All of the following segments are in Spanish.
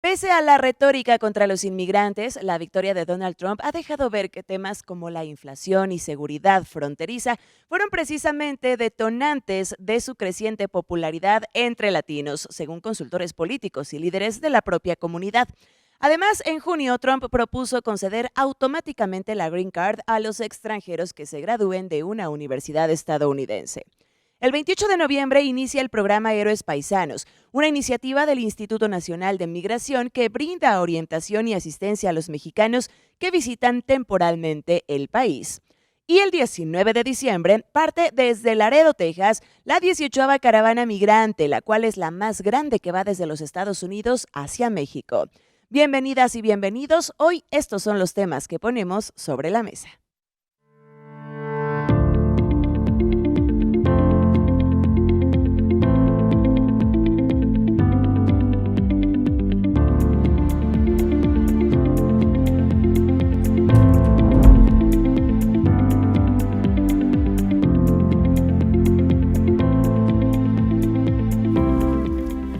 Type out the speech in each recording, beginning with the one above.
Pese a la retórica contra los inmigrantes, la victoria de Donald Trump ha dejado ver que temas como la inflación y seguridad fronteriza fueron precisamente detonantes de su creciente popularidad entre latinos, según consultores políticos y líderes de la propia comunidad. Además, en junio, Trump propuso conceder automáticamente la Green Card a los extranjeros que se gradúen de una universidad estadounidense. El 28 de noviembre inicia el programa Héroes Paisanos, una iniciativa del Instituto Nacional de Migración que brinda orientación y asistencia a los mexicanos que visitan temporalmente el país. Y el 19 de diciembre parte desde Laredo, Texas, la 18ª caravana migrante, la cual es la más grande que va desde los Estados Unidos hacia México. Bienvenidas y bienvenidos, hoy estos son los temas que ponemos sobre la mesa.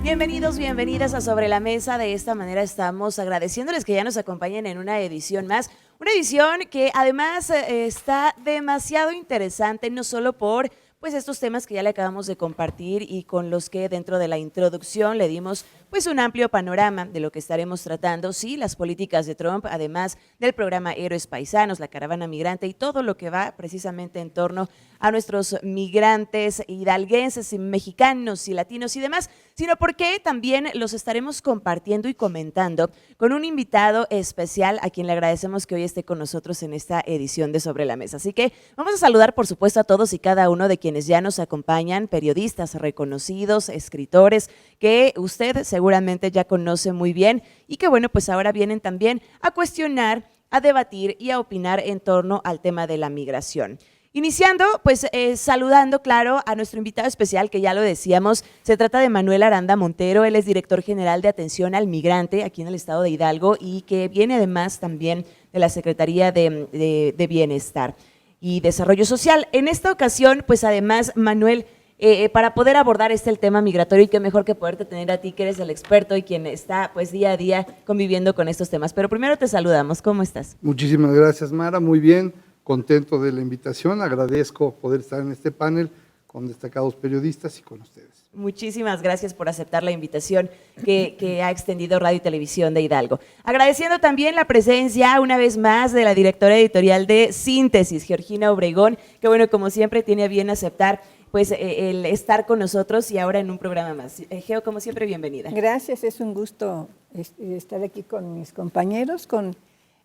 Bienvenidos, bienvenidas a Sobre la Mesa. De esta manera estamos agradeciéndoles que ya nos acompañen en una edición más. Una edición que además está demasiado interesante, no solo por pues estos temas que ya le acabamos de compartir y con los que dentro de la introducción le dimos pues un amplio panorama de lo que estaremos tratando, sí, las políticas de Trump, además del programa Héroes Paisanos, la caravana migrante y todo lo que va precisamente en torno a nuestros migrantes hidalguenses y mexicanos y latinos y demás, sino porque también los estaremos compartiendo y comentando con un invitado especial a quien le agradecemos que hoy esté con nosotros en esta edición de Sobre la Mesa. Así que vamos a saludar, por supuesto, a todos y cada uno de quienes ya nos acompañan, periodistas reconocidos, escritores, que usted seguramente ya conoce muy bien y que bueno, pues ahora vienen también a cuestionar, a debatir y a opinar en torno al tema de la migración. Iniciando, pues saludando, claro, a nuestro invitado especial, que ya lo decíamos, se trata de Manuel Aranda Montero, él es director general de Atención al Migrante aquí en el estado de Hidalgo y que viene además también de la Secretaría de Bienestar y Desarrollo Social. En esta ocasión, pues además, Manuel, para poder abordar el tema migratorio y qué mejor que poderte tener a ti, que eres el experto y quien está pues día a día conviviendo con estos temas. Pero primero te saludamos, ¿cómo estás? Muchísimas gracias, Mara, muy bien, contento de la invitación, agradezco poder estar en este panel con destacados periodistas y con ustedes. Muchísimas gracias por aceptar la invitación que ha extendido Radio y Televisión de Hidalgo. Agradeciendo también la presencia una vez más de la directora editorial de Síntesis, Georgina Obregón, que bueno, como siempre tiene a bien aceptar pues el estar con nosotros y ahora en un programa más. Geo, como siempre, bienvenida. Gracias, es un gusto estar aquí con mis compañeros, con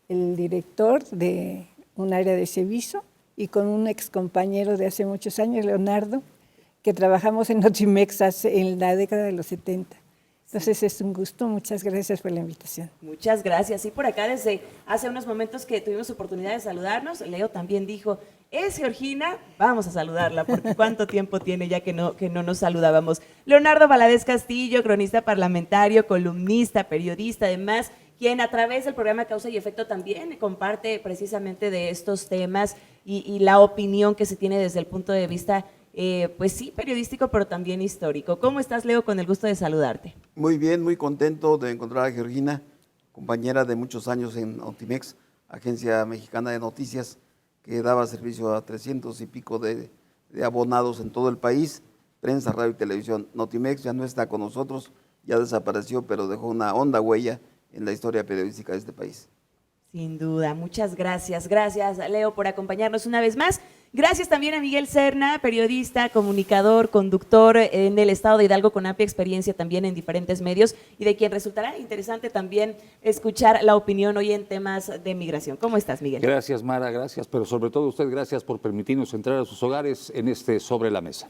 el director de un área de Seviso y con un ex compañero de hace muchos años, Leonardo, que trabajamos en Notimex en la década de los 70. Entonces es un gusto, muchas gracias por la invitación. Muchas gracias. Y por acá desde hace unos momentos que tuvimos oportunidad de saludarnos, Leo también dijo, es Georgina, vamos a saludarla, porque cuánto tiempo tiene ya que no nos saludábamos. Leonardo Valadez Castillo, cronista parlamentario, columnista, periodista, además, quien a través del programa Causa y Efecto también comparte precisamente de estos temas y la opinión que se tiene desde el punto de vista pues sí, periodístico, pero también histórico. ¿Cómo estás, Leo? Con el gusto de saludarte. Muy bien, muy contento de encontrar a Georgina, compañera de muchos años en Notimex, agencia mexicana de noticias, que daba servicio a 300 y pico de abonados en todo el país, prensa, radio y televisión. Notimex ya no está con nosotros, ya desapareció, pero dejó una honda huella en la historia periodística de este país. Sin duda, muchas gracias. Gracias, Leo, por acompañarnos una vez más. Gracias también a Miguel Serna, periodista, comunicador, conductor en el estado de Hidalgo con amplia experiencia también en diferentes medios y de quien resultará interesante también escuchar la opinión hoy en temas de migración. ¿Cómo estás, Miguel? Gracias, Mara, gracias, pero sobre todo usted, gracias por permitirnos entrar a sus hogares en este Sobre la Mesa.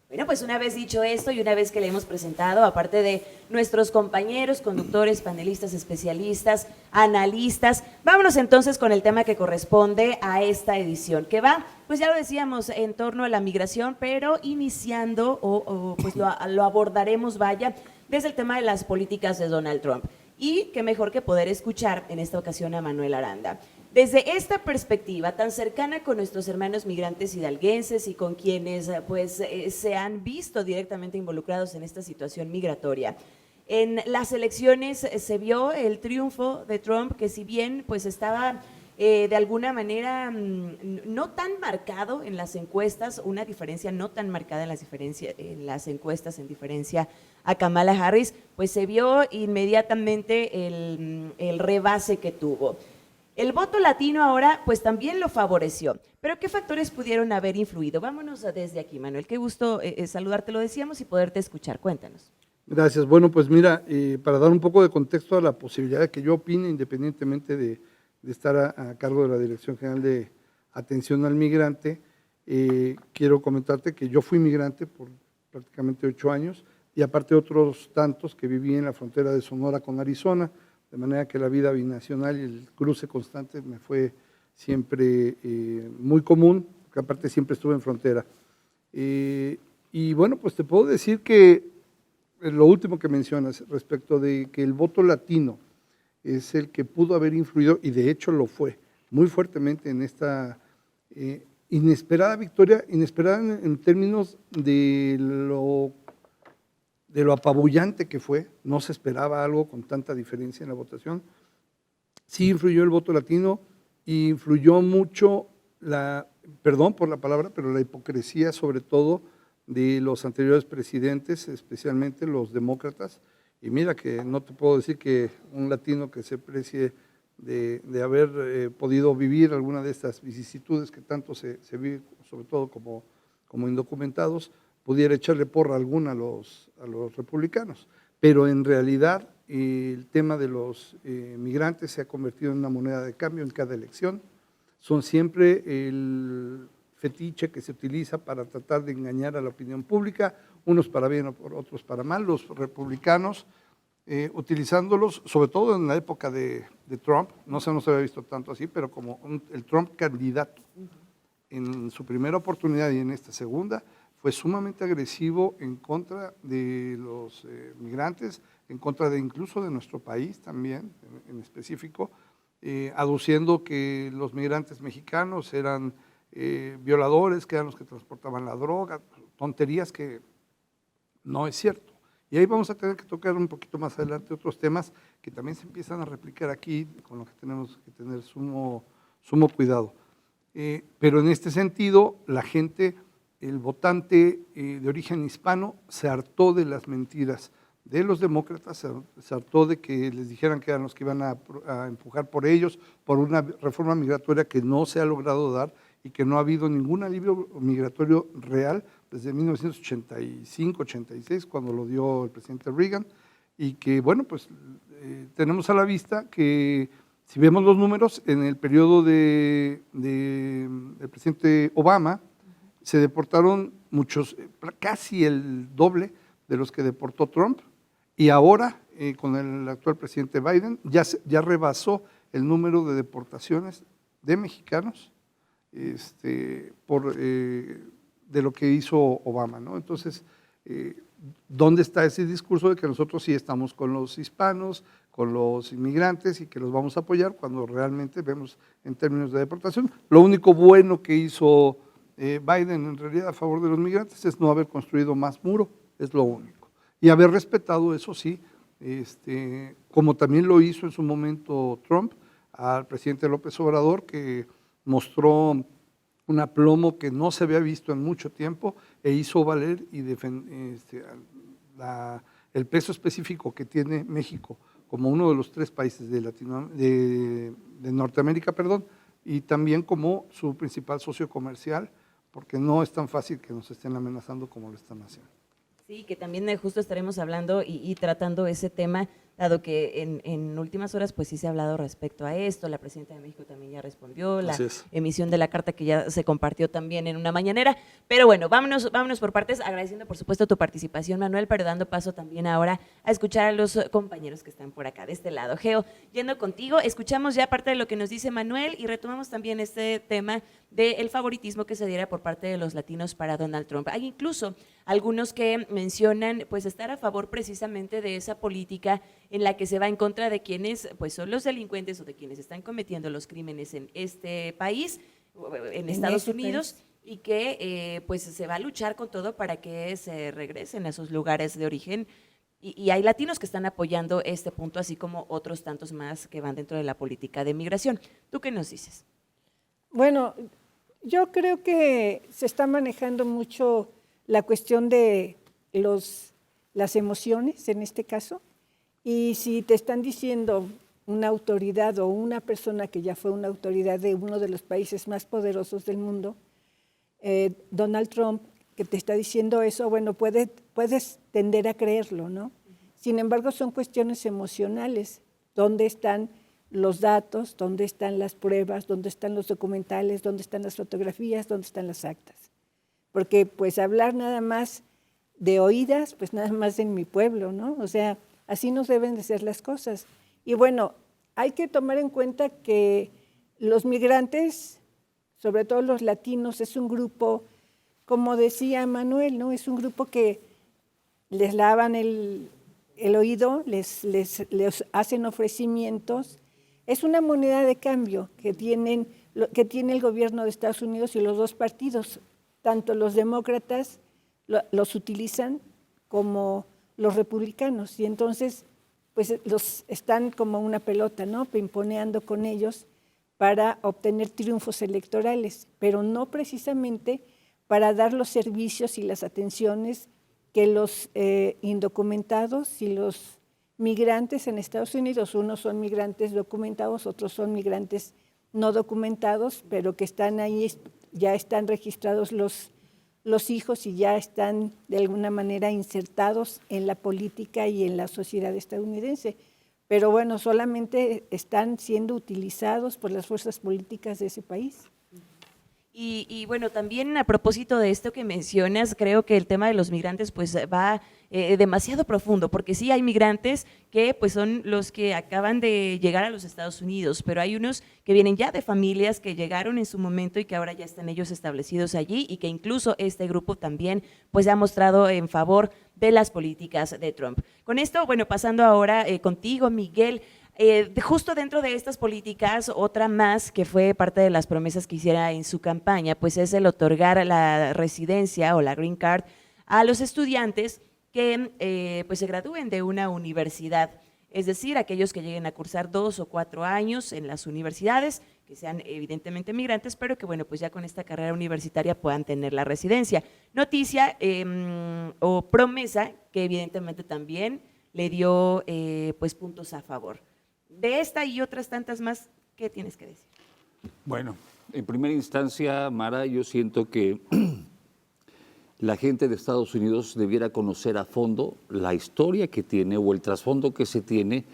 Bueno, pues una vez dicho esto y una vez que le hemos presentado, aparte de nuestros compañeros, conductores, panelistas, especialistas, analistas, vámonos entonces con el tema que corresponde a esta edición, que va, pues ya lo decíamos, en torno a la migración, pero iniciando, pues lo abordaremos, vaya, desde el tema de las políticas de Donald Trump. Y qué mejor que poder escuchar en esta ocasión a Manuel Aranda. Desde esta perspectiva tan cercana con nuestros hermanos migrantes hidalguenses y con quienes pues se han visto directamente involucrados en esta situación migratoria, En las elecciones se vio el triunfo de Trump, que si bien pues estaba de alguna manera no tan marcado en las encuestas, una diferencia no tan marcada en las encuestas en diferencia a Kamala Harris, pues se vio inmediatamente el rebase que tuvo. El voto latino ahora pues también lo favoreció, pero ¿qué factores pudieron haber influido? Vámonos desde aquí, Manuel, qué gusto saludarte, lo decíamos, y poderte escuchar, cuéntanos. Gracias. Bueno, pues mira, para dar un poco de contexto a la posibilidad de que yo opine, independientemente de estar a cargo de la Dirección General de Atención al Migrante, quiero comentarte que yo fui migrante por prácticamente 8 años y aparte otros tantos que viví en la frontera de Sonora con Arizona, de manera que la vida binacional y el cruce constante me fue siempre muy común, porque aparte siempre estuve en frontera. Y bueno, pues te puedo decir que lo último que mencionas respecto de que el voto latino es el que pudo haber influido, y de hecho lo fue, muy fuertemente en esta inesperada victoria, inesperada en términos de lo apabullante que fue, no se esperaba algo con tanta diferencia en la votación. Sí influyó el voto latino, y influyó mucho perdón por la palabra, pero la hipocresía sobre todo de los anteriores presidentes, especialmente los demócratas. Y mira que no te puedo decir que un latino que se precie de haber podido vivir alguna de estas vicisitudes que tanto se vive, sobre todo como indocumentados, pudiera echarle porra alguna a los republicanos. Pero en realidad el tema de los migrantes se ha convertido en una moneda de cambio en cada elección. Son siempre el fetiche que se utiliza para tratar de engañar a la opinión pública, unos para bien, otros para mal. Los republicanos utilizándolos, sobre todo en la época de Trump, no se había visto tanto así, pero como el Trump candidato, en su primera oportunidad y en esta segunda, fue sumamente agresivo en contra de los migrantes, en contra de incluso de nuestro país también, en específico, aduciendo que los migrantes mexicanos eran violadores, que eran los que transportaban la droga, tonterías que no es cierto. Y ahí vamos a tener que tocar un poquito más adelante otros temas que también se empiezan a replicar aquí, con lo que tenemos que tener sumo cuidado. Pero en este sentido, la gente, el votante de origen hispano, se hartó de las mentiras de los demócratas, se hartó de que les dijeran que eran los que iban a empujar por ellos, por una reforma migratoria que no se ha logrado dar y que no ha habido ningún alivio migratorio real desde 1985-86, cuando lo dio el presidente Reagan, y que, bueno, pues tenemos a la vista que si vemos los números, en el periodo del presidente Obama, se deportaron muchos, casi el doble de los que deportó Trump, y ahora, con el actual presidente Biden, ya rebasó el número de deportaciones de mexicanos de lo que hizo Obama, ¿no? Entonces, ¿dónde está ese discurso de que nosotros sí estamos con los hispanos, con los inmigrantes y que los vamos a apoyar cuando realmente vemos en términos de deportación? Lo único bueno que hizo Biden en realidad a favor de los migrantes es no haber construido más muro, es lo único. Y haber respetado, eso sí, como también lo hizo en su momento Trump, al presidente López Obrador, que mostró un aplomo que no se había visto en mucho tiempo e hizo valer y el peso específico que tiene México como uno de los 3 países de Norteamérica, y también como su principal socio comercial, porque no es tan fácil que nos estén amenazando como lo están haciendo. Sí, que también justo estaremos hablando y tratando ese tema, dado que en últimas horas pues sí se ha hablado respecto a esto, la presidenta de México también ya respondió, la emisión de la carta que ya se compartió también en una mañanera, pero bueno, vámonos por partes, agradeciendo por supuesto tu participación, Manuel, pero dando paso también ahora a escuchar a los compañeros que están por acá de este lado. Geo, yendo contigo, escuchamos ya parte de lo que nos dice Manuel y retomamos también este tema del favoritismo que se diera por parte de los latinos para Donald Trump. Hay incluso algunos que mencionan pues estar a favor precisamente de esa política en la que se va en contra de quienes pues son los delincuentes o de quienes están cometiendo los crímenes en este país, en Estados Unidos, y que pues se va a luchar con todo para que se regresen a sus lugares de origen. Y hay latinos que están apoyando este punto, así como otros tantos más que van dentro de la política de migración. ¿Tú qué nos dices? Bueno, yo creo que se está manejando mucho la cuestión de las emociones en este caso, y si te están diciendo una autoridad o una persona que ya fue una autoridad de uno de los países más poderosos del mundo, Donald Trump, que te está diciendo eso, bueno, puedes tender a creerlo, ¿no? Sin embargo, son cuestiones emocionales. ¿Dónde están los datos? ¿Dónde están las pruebas? ¿Dónde están los documentales? ¿Dónde están las fotografías? ¿Dónde están las actas? Porque pues hablar nada más de oídas, pues nada más en mi pueblo, ¿no? O sea, así no deben de ser las cosas. Y bueno, hay que tomar en cuenta que los migrantes, sobre todo los latinos, es un grupo, como decía Manuel, ¿no? Es un grupo que les lavan el oído, les hacen ofrecimientos. Es una moneda de cambio que tiene el gobierno de Estados Unidos y los dos partidos, tanto los demócratas los utilizan como los republicanos, y entonces pues los están como una pelota, ¿no? Pimponeando con ellos para obtener triunfos electorales, pero no precisamente para dar los servicios y las atenciones que los indocumentados y los migrantes en Estados Unidos, unos son migrantes documentados, otros son migrantes no documentados, pero que están ahí, ya están registrados los hijos y ya están de alguna manera insertados en la política y en la sociedad estadounidense. Pero bueno, solamente están siendo utilizados por las fuerzas políticas de ese país. Y bueno, también a propósito de esto que mencionas, creo que el tema de los migrantes pues va demasiado profundo, porque sí hay migrantes que pues son los que acaban de llegar a los Estados Unidos, pero hay unos que vienen ya de familias que llegaron en su momento y que ahora ya están ellos establecidos allí, y que incluso este grupo también pues ha mostrado en favor de las políticas de Trump. Con esto, bueno, pasando ahora contigo, Miguel. Justo dentro de estas políticas, otra más que fue parte de las promesas que hiciera en su campaña, pues es el otorgar la residencia o la green card a los estudiantes que pues se gradúen de una universidad, es decir, aquellos que lleguen a cursar 2 o 4 años en las universidades, que sean evidentemente migrantes, pero que bueno, pues ya con esta carrera universitaria puedan tener la residencia. Noticia o promesa que evidentemente también le dio pues puntos a favor. De esta y otras tantas más, ¿qué tienes que decir? Bueno, en primera instancia, Mara, yo siento que la gente de Estados Unidos debiera conocer a fondo la historia que tiene o el trasfondo que se tiene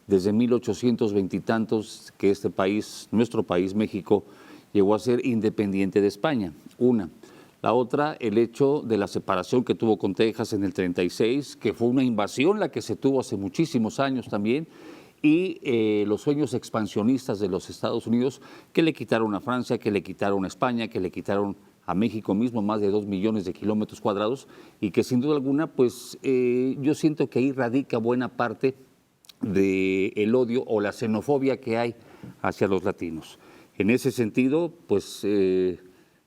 desde 1820 y tantos que este país, nuestro país, México, llegó a ser independiente de España. Una. La otra, el hecho de la separación que tuvo con Texas en el 36, que fue una invasión la que se tuvo hace muchísimos años también, y los sueños expansionistas de los Estados Unidos que le quitaron a Francia, que le quitaron a España, que le quitaron a México mismo más de 2 millones de kilómetros cuadrados, y que sin duda alguna, pues yo siento que ahí radica buena parte del odio o la xenofobia que hay hacia los latinos. En ese sentido, pues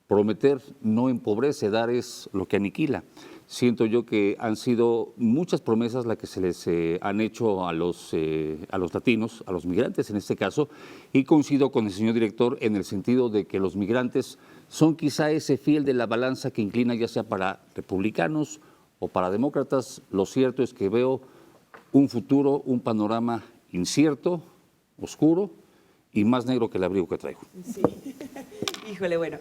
prometer no empobrece, dar es lo que aniquila. Siento yo que han sido muchas promesas las que se les han hecho a los latinos, a los migrantes en este caso, y coincido con el señor director en el sentido de que los migrantes son quizá ese fiel de la balanza que inclina ya sea para republicanos o para demócratas. Lo cierto es que veo un futuro, un panorama incierto, oscuro y más negro que el abrigo que traigo. Sí. Híjole, bueno,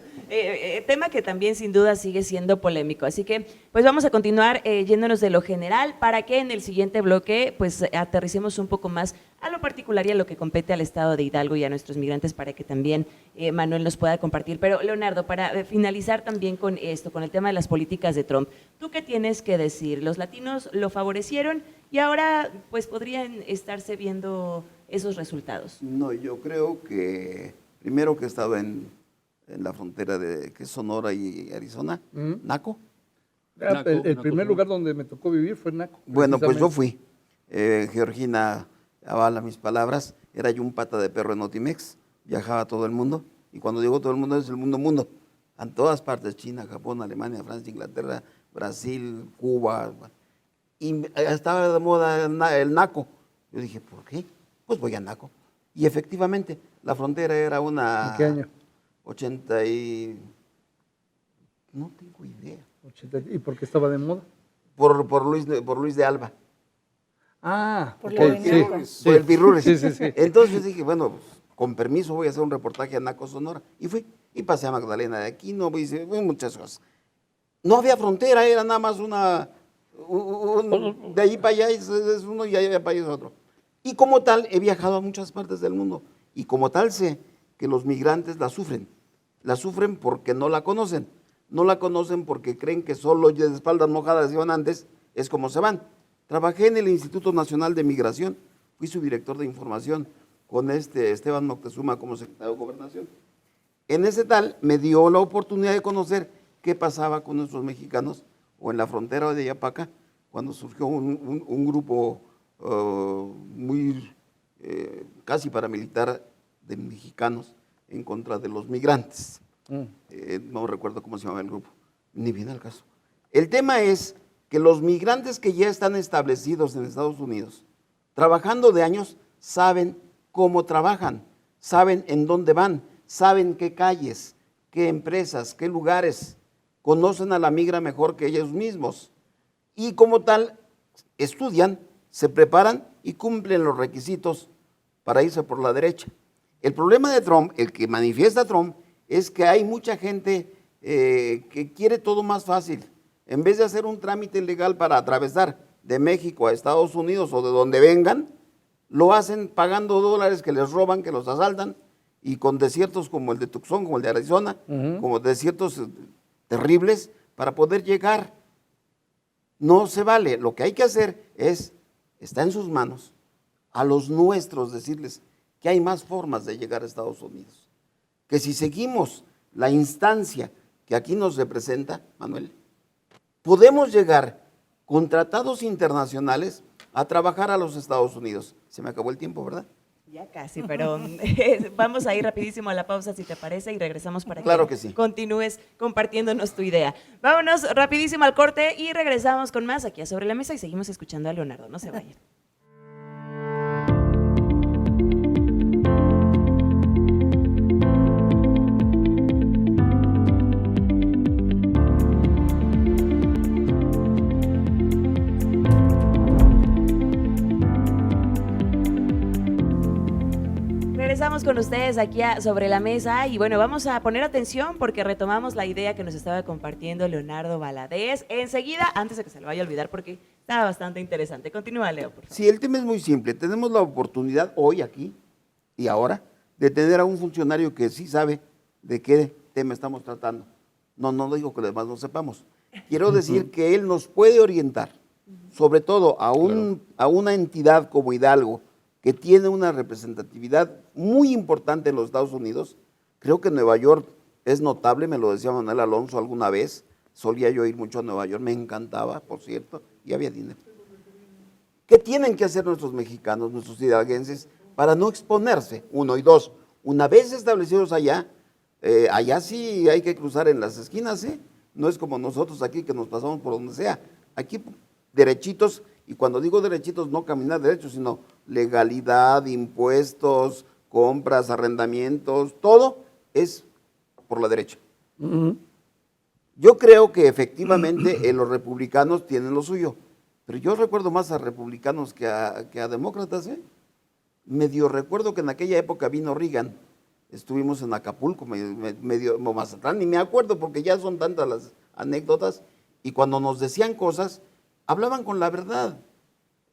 tema que también sin duda sigue siendo polémico, así que pues vamos a continuar yéndonos de lo general para que en el siguiente bloque pues aterricemos un poco más a lo particular y a lo que compete al estado de Hidalgo y a nuestros migrantes, para que también Manuel nos pueda compartir. Pero Leonardo, para finalizar también con esto, con el tema de las políticas de Trump, ¿tú qué tienes que decir? Los latinos lo favorecieron y ahora pues podrían estarse viendo esos resultados. No, yo creo que primero que he estado en la frontera de que es Sonora y Arizona, Naco. El Naco, primer sí. lugar donde me tocó vivir fue Naco. Bueno, pues yo precisamente. fui. Georgina avala mis palabras. Era yo un pata de perro en Otimex. Viajaba a todo el mundo. Y cuando digo todo el mundo, es el mundo. En todas partes, China, Japón, Alemania, Francia, Inglaterra, Brasil, Cuba. y estaba de moda el Naco. Yo dije, ¿por qué? Pues voy a Naco. Y efectivamente, la frontera era una... ¿En qué año? 80 y... No tengo idea. ¿Y por qué estaba de moda? Por Luis de Alba. Ah, Por ok, lo de sí, Naco. sí. Por el Pirruris. Sí, sí, sí. Entonces dije, bueno, pues, con permiso voy a hacer un reportaje a Naco, Sonora. Y fui, y pasé a Magdalena de Aquino, hice muchas cosas. No había frontera, era nada más de ahí para allá es uno y de allá para allá es otro. Y como tal, he viajado a muchas partes del mundo. Y como tal sé que los migrantes la sufren. La sufren porque no la conocen. No la conocen porque creen que solo de espaldas mojadas iban antes, es como se van. Trabajé en el Instituto Nacional de Migración, fui su director de información con Esteban Moctezuma como secretario de Gobernación. En ese tal me dio la oportunidad de conocer qué pasaba con nuestros mexicanos o en la frontera de Yapacá, cuando surgió un grupo muy casi paramilitar de mexicanos en contra de los migrantes. No recuerdo cómo se llamaba el grupo, ni viene al caso. El tema es que los migrantes que ya están establecidos en Estados Unidos, trabajando de años, saben cómo trabajan, saben en dónde van, saben qué calles, qué empresas, qué lugares, conocen a la migra mejor que ellos mismos. Y como tal, estudian, se preparan y cumplen los requisitos para irse por la derecha. El problema de Trump, el que manifiesta Trump, es que hay mucha gente que quiere todo más fácil. En vez de hacer un trámite legal para atravesar de México a Estados Unidos o de donde vengan, lo hacen pagando dólares que les roban, que los asaltan, y con desiertos como el de Tucson, como el de Arizona, como desiertos terribles, para poder llegar. No se vale. Lo que hay que hacer está en sus manos, a los nuestros decirles que hay más formas de llegar a Estados Unidos. Que si seguimos la instancia que aquí nos representa, Manuel, podemos llegar con tratados internacionales a trabajar a los Estados Unidos. Se me acabó el tiempo, ¿verdad? Ya casi, pero vamos a ir rapidísimo a la pausa, si te parece, y regresamos para Claro que sí. continúes compartiéndonos tu idea. Vámonos rapidísimo al corte y regresamos con más aquí a Sobre la Mesa y seguimos escuchando a Leonardo. No se vayan. Regresamos con ustedes aquí Sobre la Mesa y bueno, vamos a poner atención porque retomamos la idea que nos estaba compartiendo Leonardo Valadez. Enseguida, antes de que se lo vaya a olvidar porque estaba bastante interesante. Continúa, Leo, por favor. Sí, el tema es muy simple. Tenemos la oportunidad hoy aquí y ahora de tener a un funcionario que sí sabe de qué tema estamos tratando. No digo que los demás no sepamos. Quiero decir que él nos puede orientar, sobre todo a una entidad como Hidalgo, que tiene una representatividad muy importante en los Estados Unidos. Creo que Nueva York es notable, me lo decía Manuel Alonso alguna vez, solía yo ir mucho a Nueva York, me encantaba, por cierto, y había dinero. ¿Qué tienen que hacer nuestros mexicanos, nuestros hidalguenses, para no exponerse? Uno y dos, una vez establecidos allá, allá sí hay que cruzar en las esquinas, ¿eh? No es como nosotros aquí que nos pasamos por donde sea, aquí derechitos. Y cuando digo derechitos, no caminar derecho, sino legalidad, impuestos, compras, arrendamientos, todo es por la derecha. Yo creo que efectivamente los republicanos tienen lo suyo, pero yo recuerdo más a republicanos que a demócratas. Medio recuerdo que en aquella época vino Reagan, estuvimos en Acapulco, medio Mazatlán, ni me acuerdo porque ya son tantas las anécdotas, y cuando nos decían cosas, hablaban con la verdad.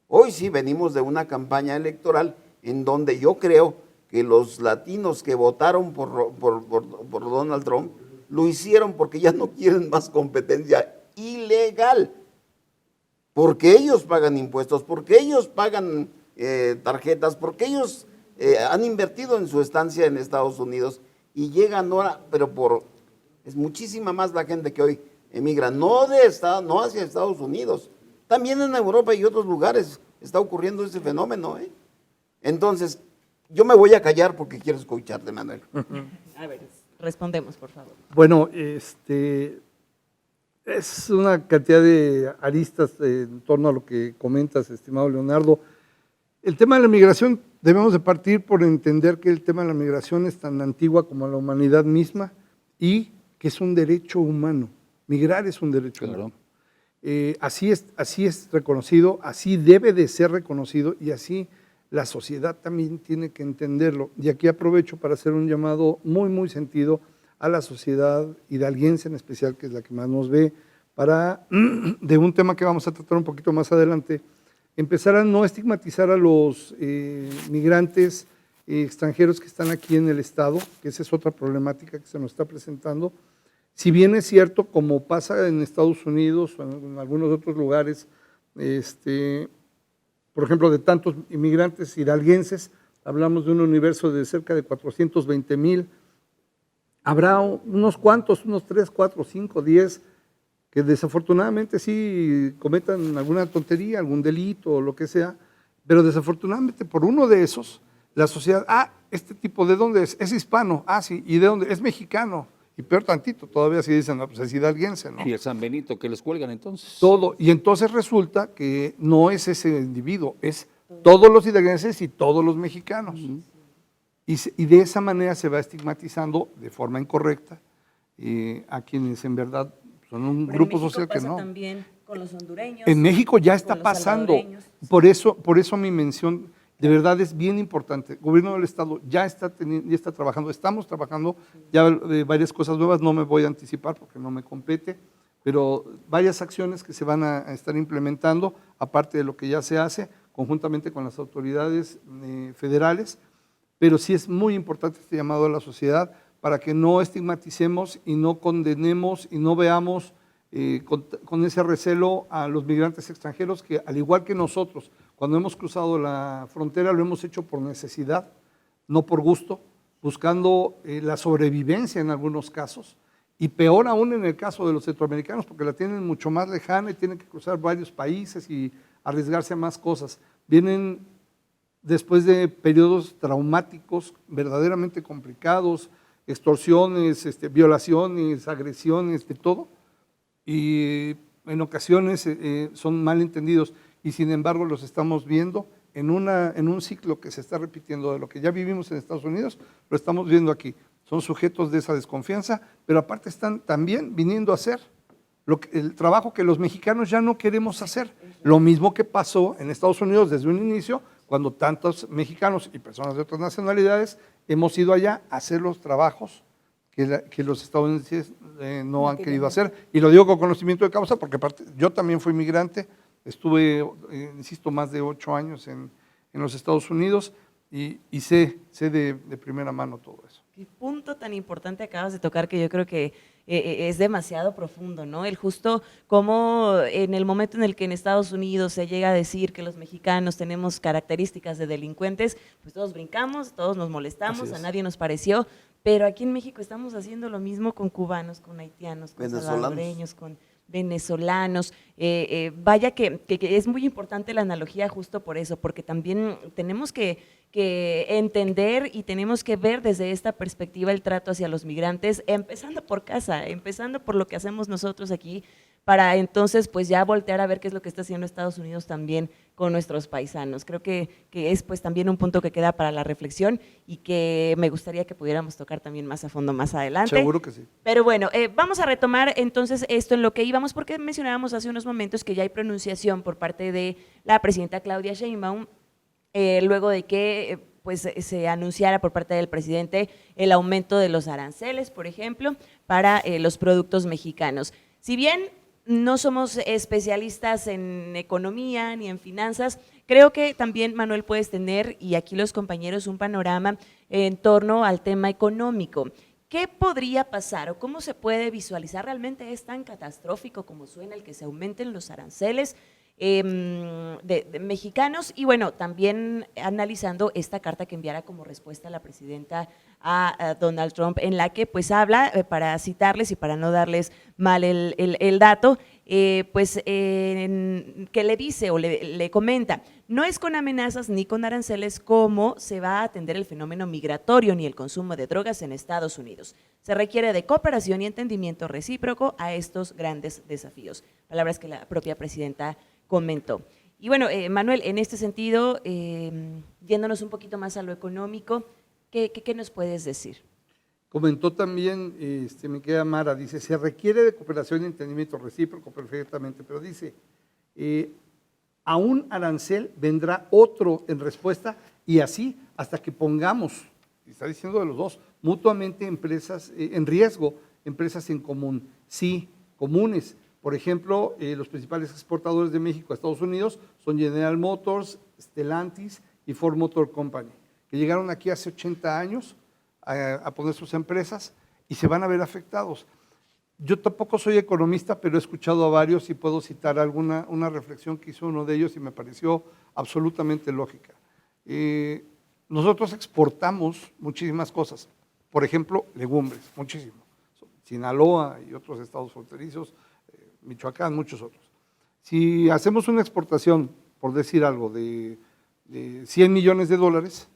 Hoy sí venimos de una campaña electoral en donde yo creo que los latinos que votaron por Donald Trump lo hicieron porque ya no quieren más competencia ilegal, porque ellos pagan impuestos, porque ellos pagan tarjetas, porque ellos han invertido en su estancia en Estados Unidos y llegan ahora, pero es muchísima más la gente que hoy emigra, no hacia Estados Unidos. También en Europa y otros lugares está ocurriendo ese fenómeno. Entonces, yo me voy a callar porque quiero escucharte, Manuel. A ver, respondemos, por favor. Bueno, Es una cantidad de aristas en torno a lo que comentas, estimado Leonardo. El tema de la migración, debemos de partir por entender que el tema de la migración es tan antigua como la humanidad misma y que es un derecho humano. Migrar es un derecho humano. Así es reconocido, así debe de ser reconocido y así la sociedad también tiene que entenderlo. Y aquí aprovecho para hacer un llamado muy, muy sentido a la sociedad hidalguense en especial, que es la que más nos ve, para, de un tema que vamos a tratar un poquito más adelante, empezar a no estigmatizar a los migrantes extranjeros que están aquí en el Estado, que esa es otra problemática que se nos está presentando. Si bien es cierto, como pasa en Estados Unidos o en algunos otros lugares, por ejemplo, de tantos inmigrantes hidalguenses, hablamos de un universo de cerca de 420,000, habrá unos cuantos, unos 3, 4, 5, 10, que desafortunadamente sí cometan alguna tontería, algún delito o lo que sea, pero desafortunadamente por uno de esos, la sociedad, este tipo, ¿de dónde es? Es hispano, sí, ¿y de dónde? Es mexicano. Y peor tantito, todavía si dicen, no, pues es hidalguense, ¿no? Y el San Benito que les cuelgan entonces. Todo, y entonces resulta que no es ese individuo, es todos los hidalguenses y todos los mexicanos. Y de esa manera se va estigmatizando de forma incorrecta a quienes en verdad son un grupo social que no. También con los hondureños. En México ya está con los pasando, salvadoreños. por eso mi mención de verdad es bien importante. El gobierno del Estado ya está trabajando, estamos trabajando ya varias cosas nuevas, no me voy a anticipar porque no me compete, pero varias acciones que se van a estar implementando, aparte de lo que ya se hace, conjuntamente con las autoridades federales, pero sí es muy importante este llamado a la sociedad para que no estigmaticemos y no condenemos y no veamos con ese recelo a los migrantes extranjeros que, al igual que nosotros, cuando hemos cruzado la frontera lo hemos hecho por necesidad, no por gusto, buscando la sobrevivencia en algunos casos, y peor aún en el caso de los centroamericanos, porque la tienen mucho más lejana y tienen que cruzar varios países y arriesgarse a más cosas. Vienen después de periodos traumáticos verdaderamente complicados, extorsiones, violaciones, agresiones, de todo, y en ocasiones son malentendidos, y sin embargo los estamos viendo en un ciclo que se está repitiendo de lo que ya vivimos en Estados Unidos, lo estamos viendo aquí. Son sujetos de esa desconfianza, pero aparte están también viniendo a hacer el trabajo que los mexicanos ya no queremos hacer. Lo mismo que pasó en Estados Unidos desde un inicio, cuando tantos mexicanos y personas de otras nacionalidades hemos ido allá a hacer los trabajos que los estadounidenses no han querido hacer. Y lo digo con conocimiento de causa porque yo también fui migrante, estuve, insisto, más de 8 años en los Estados Unidos y sé de primera mano todo eso. Qué punto tan importante acabas de tocar, que yo creo que es demasiado profundo, ¿no? El justo cómo en el momento en el que en Estados Unidos se llega a decir que los mexicanos tenemos características de delincuentes, pues todos brincamos, todos nos molestamos, a nadie nos pareció, pero aquí en México estamos haciendo lo mismo con cubanos, con haitianos, con salvadoreños, con venezolanos. Vaya que es muy importante la analogía justo por eso, porque también tenemos que entender y tenemos que ver desde esta perspectiva el trato hacia los migrantes, empezando por casa, empezando por lo que hacemos nosotros aquí, para entonces pues ya voltear a ver qué es lo que está haciendo Estados Unidos también con nuestros paisanos. Creo que es pues también un punto que queda para la reflexión y que me gustaría que pudiéramos tocar también más a fondo más adelante. Seguro que sí. Pero bueno, vamos a retomar entonces esto en lo que íbamos, porque mencionábamos hace unos momentos que ya hay pronunciación por parte de la presidenta Claudia Sheinbaum, luego de que pues se anunciara por parte del presidente el aumento de los aranceles, por ejemplo, para los productos mexicanos. Si bien no somos especialistas en economía ni en finanzas, creo que también, Manuel, puedes tener, y aquí los compañeros, un panorama en torno al tema económico. ¿Qué podría pasar o cómo se puede visualizar? ¿Realmente es tan catastrófico como suena el que se aumenten los aranceles? de mexicanos y bueno, también analizando esta carta que enviara como respuesta la presidenta a Donald Trump, en la que pues habla, para citarles y para no darles mal el dato, que le dice o le comenta, no es con amenazas ni con aranceles cómo se va a atender el fenómeno migratorio ni el consumo de drogas en Estados Unidos. Se requiere de cooperación y entendimiento recíproco a estos grandes desafíos. Palabras que la propia presidenta comentó. Y bueno, Manuel, en este sentido, yéndonos un poquito más a lo económico, ¿qué nos puedes decir? Comentó también, me queda Mara, dice, se requiere de cooperación y entendimiento recíproco perfectamente, pero dice, a un arancel vendrá otro en respuesta y así hasta que pongamos, y está diciendo de los dos, mutuamente empresas en riesgo, empresas en común, sí, comunes. Por ejemplo, los principales exportadores de México a Estados Unidos son General Motors, Stellantis y Ford Motor Company, que llegaron aquí hace 80 años a poner sus empresas y se van a ver afectados. Yo tampoco soy economista, pero he escuchado a varios y puedo citar una reflexión que hizo uno de ellos y me pareció absolutamente lógica. Nosotros exportamos muchísimas cosas, por ejemplo, legumbres, muchísimo. Sinaloa y otros estados fronterizos, Michoacán, muchos otros. Si hacemos una exportación, por decir algo, de 100 millones de dólares,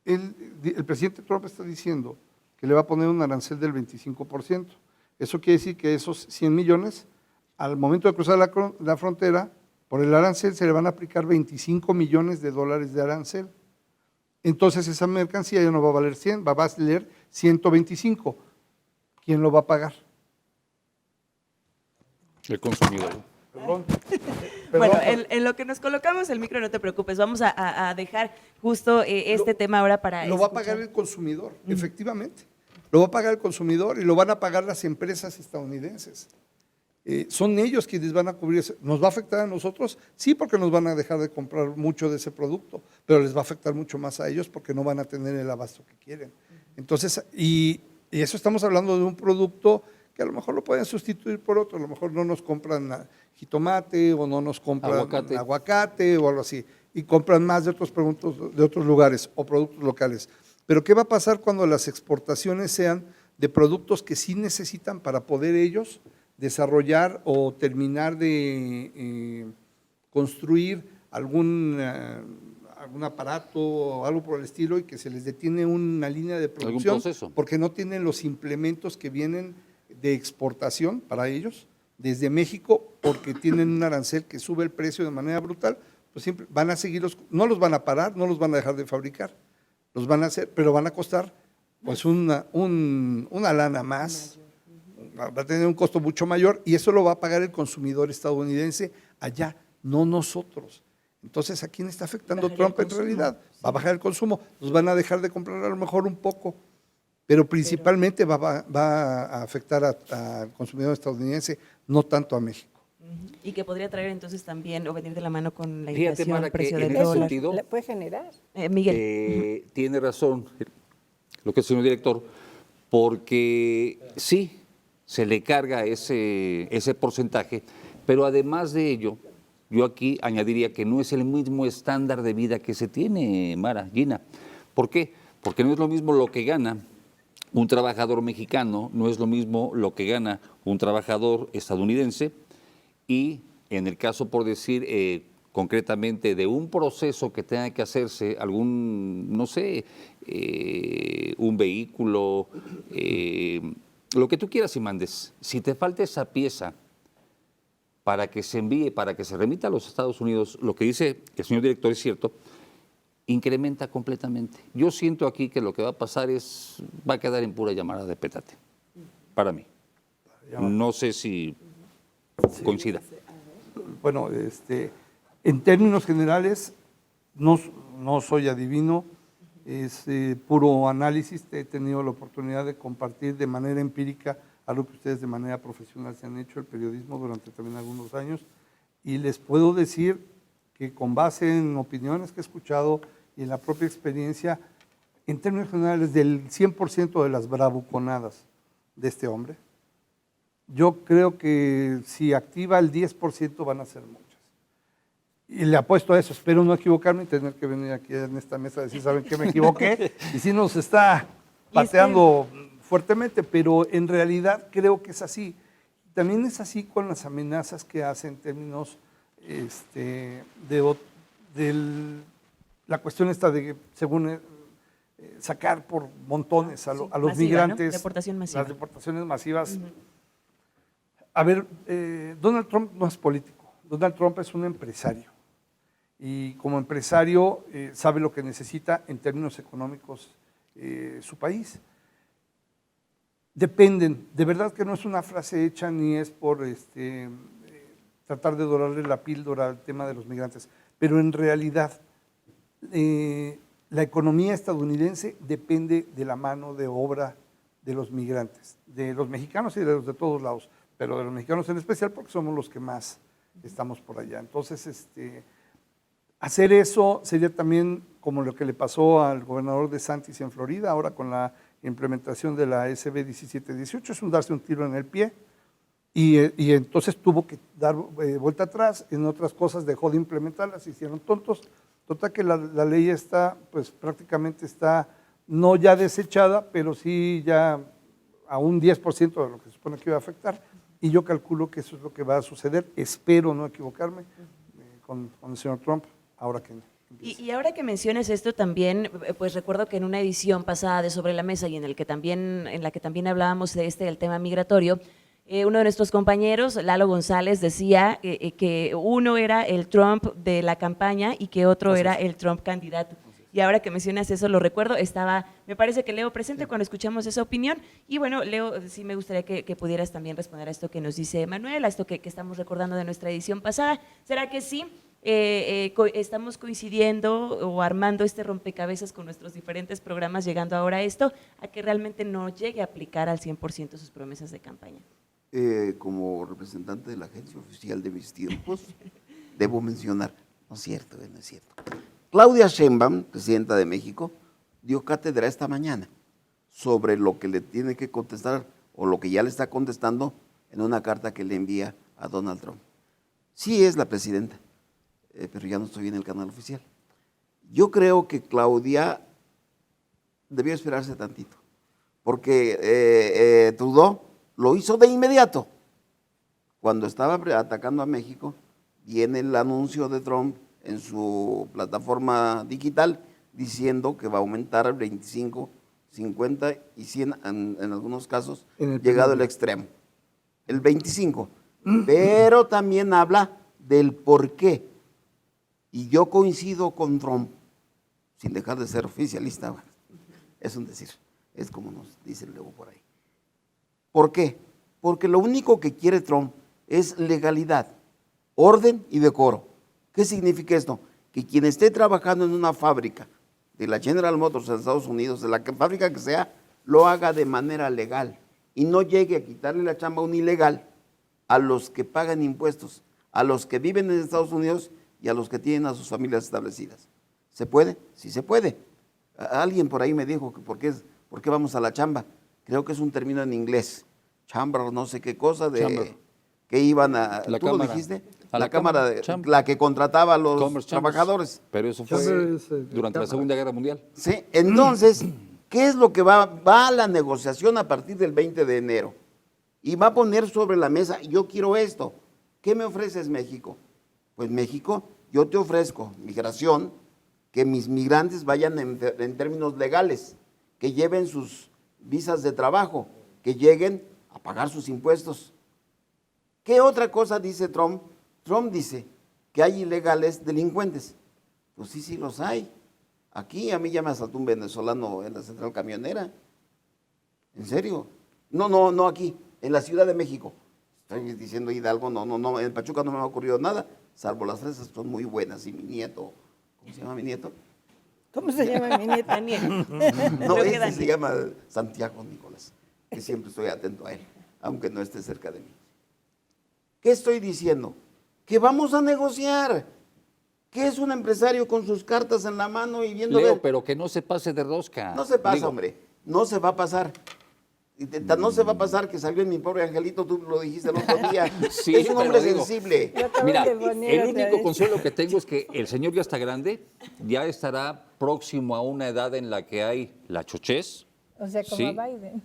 el presidente Trump está diciendo que le va a poner un arancel del 25%. Eso quiere decir que esos 100 millones, al momento de cruzar la frontera, por el arancel se le van a aplicar 25 millones de dólares de arancel. Entonces esa mercancía ya no va a valer 100, va a valer 125. ¿Quién lo va a pagar? El consumidor. Perdón. Bueno, en lo que nos colocamos el micro, no te preocupes, vamos a dejar justo este tema ahora para Lo va a escuchar. pagar el consumidor, efectivamente. Lo va a pagar el consumidor y lo van a pagar las empresas estadounidenses. Son ellos quienes van a cubrir eso. ¿Nos va a afectar a nosotros? Sí, porque nos van a dejar de comprar mucho de ese producto, pero les va a afectar mucho más a ellos porque no van a tener el abasto que quieren. Entonces, y eso estamos hablando de un producto que a lo mejor lo pueden sustituir por otro, a lo mejor no nos compran jitomate o no nos compran aguacate o algo así, y compran más de otros productos de otros lugares o productos locales. Pero ¿qué va a pasar cuando las exportaciones sean de productos que sí necesitan para poder ellos desarrollar o terminar de construir algún aparato o algo por el estilo y que se les detiene una línea de producción porque no tienen los implementos que vienen de exportación para ellos desde México porque tienen un arancel que sube el precio de manera brutal? Pues siempre van a seguirlos, no los van a parar, no los van a dejar de fabricar, los van a hacer, pero van a costar pues una lana más, va a tener un costo mucho mayor y eso lo va a pagar el consumidor estadounidense allá, no nosotros. Entonces, ¿a quién está afectando Trump en realidad? Va a bajar el consumo, nos van a dejar de comprar a lo mejor un poco, pero principalmente va a afectar al consumidor estadounidense, no tanto a México. Y que podría traer entonces también o venir de la mano con la Fíjate, inflación, Mara, el precio que en del ese dólar. sentido, ¿La puede generar? Miguel. Tiene razón lo que el señor director, porque sí, se le carga ese porcentaje, pero además de ello, yo aquí añadiría que no es el mismo estándar de vida que se tiene, Mara, Gina. ¿Por qué? Porque no es lo mismo lo que gana un trabajador mexicano, no es lo mismo lo que gana un trabajador estadounidense y en el caso, por decir concretamente, de un proceso que tenga que hacerse, algún, no sé, un vehículo, lo que tú quieras y mandes, si te falta esa pieza para que se envíe, para que se remita a los Estados Unidos, lo que dice el señor director es cierto, incrementa completamente. Yo siento aquí que lo que va a pasar va a quedar en pura llamada de petate, para mí. No sé si coincida. Bueno, en términos generales, no soy adivino, es puro análisis. He tenido la oportunidad de compartir de manera empírica algo que ustedes de manera profesional se han hecho, el periodismo, durante también algunos años, y les puedo decir que con base en opiniones que he escuchado y en la propia experiencia, en términos generales, del 100% de las bravuconadas de este hombre, yo creo que si activa el 10% van a ser muchas. Y le apuesto a eso, espero no equivocarme y tener que venir aquí en esta mesa a decir, ¿saben qué? Me equivoqué. Y sí nos está pateando fuertemente, pero en realidad creo que es así. También es así con las amenazas que hace en términos la cuestión esta de, según sacar por montones a los masiva, migrantes. ¿no? Deportación masiva. Las deportaciones masivas. A ver, Donald Trump no es político, Donald Trump es un empresario. Y como empresario sabe lo que necesita en términos económicos su país. Dependen, de verdad que no es una frase hecha ni es por tratar de dorarle la píldora al tema de los migrantes, pero en realidad la economía estadounidense depende de la mano de obra de los migrantes, de los mexicanos y de los de todos lados, pero de los mexicanos en especial porque somos los que más estamos por allá. Entonces, hacer eso sería también como lo que le pasó al gobernador DeSantis en Florida, ahora con la implementación de la SB 1718, es un darse un tiro en el pie, y entonces tuvo que dar vuelta atrás, en otras cosas dejó de implementarlas, se hicieron tontos. Total que la ley está, pues prácticamente está, no ya desechada, pero sí ya a un 10% de lo que se supone que iba a afectar, y yo calculo que eso es lo que va a suceder, espero no equivocarme con el señor Trump, ahora que Y ahora que mencionas esto también, pues recuerdo que en una edición pasada de Sobre la Mesa y en la que también hablábamos del tema migratorio, uno de nuestros compañeros, Lalo González, decía que uno era el Trump de la campaña y que otro era el Trump candidato. Y ahora que mencionas eso, lo recuerdo, me parece que Leo presente cuando escuchamos esa opinión. Y bueno, Leo, sí me gustaría que pudieras también responder a esto que nos dice Manuel, a esto que estamos recordando de nuestra edición pasada. ¿Será que sí? Estamos coincidiendo o armando este rompecabezas con nuestros diferentes programas, llegando ahora a esto, a que realmente no llegue a aplicar al 100% sus promesas de campaña. Como representante de la agencia oficial de mis tiempos, debo mencionar, no es cierto, no es cierto. Claudia Sheinbaum, presidenta de México, dio cátedra esta mañana sobre lo que le tiene que contestar o lo que ya le está contestando en una carta que le envía a Donald Trump. Sí es la presidenta, pero ya no estoy en el canal oficial. Yo creo que Claudia debió esperarse tantito, porque Trudeau lo hizo de inmediato. Cuando estaba atacando a México, viene el anuncio de Trump en su plataforma digital diciendo que va a aumentar 25, 50 y 100 en algunos casos, llegado al extremo. El 25. Pero también habla del por qué. Y yo coincido con Trump, sin dejar de ser oficialista, bueno, es un decir, es como nos dicen luego por ahí. ¿Por qué? Porque lo único que quiere Trump es legalidad, orden y decoro. ¿Qué significa esto? Que quien esté trabajando en una fábrica de la General Motors en Estados Unidos, de la fábrica que sea, lo haga de manera legal y no llegue a quitarle la chamba a un ilegal a los que pagan impuestos, a los que viven en Estados Unidos y a los que tienen a sus familias establecidas. ¿Se puede? Sí se puede. Alguien por ahí me dijo que por qué vamos a la chamba. Creo que es un término en inglés. Chamber, no sé qué cosa, que iban a... La ¿Tú cámara. lo dijiste? A la cámara, Chamber. la que contrataba a los Commerce Chambers. trabajadores. Pero eso fue Chamber es, durante la cámara. Segunda Guerra Mundial. Sí, entonces, ¿qué es lo que va a la negociación a partir del 20 de enero? Y va a poner sobre la mesa, yo quiero esto. ¿Qué me ofreces, México? Pues México, yo te ofrezco migración, que mis migrantes vayan en términos legales, que lleven sus visas de trabajo, que lleguen a pagar sus impuestos. ¿Qué otra cosa dice Trump? Trump dice que hay ilegales delincuentes. Pues sí, sí los hay. Aquí a mí ya me asaltó un venezolano en la central camionera. ¿En serio? No aquí, en la Ciudad de México. Estoy diciendo Hidalgo, no, en Pachuca no me ha ocurrido nada, salvo las fresas son muy buenas y mi nieto, ¿cómo se llama mi nieto? ¿Cómo se llama mi nieta? Daniel. No, Creo que ese Daniel. se llama Santiago Nicolás, que siempre estoy atento a él, aunque no esté cerca de mí. ¿Qué estoy diciendo? Que vamos a negociar. ¿Qué es un empresario con sus cartas en la mano y viendo... Leo, pero que no se pase de rosca. No se pasa, Digo, hombre, no se va a pasar. No se va a pasar que salió en Mi Pobre Angelito, tú lo dijiste el otro día. Sí, es un te hombre lo digo. sensible. Yo acabo Mira, de poner el otra único vez. consuelo que tengo es que el señor ya está grande, ya estará próximo a una edad en la que hay la chochez. O sea, como Sí. a Biden.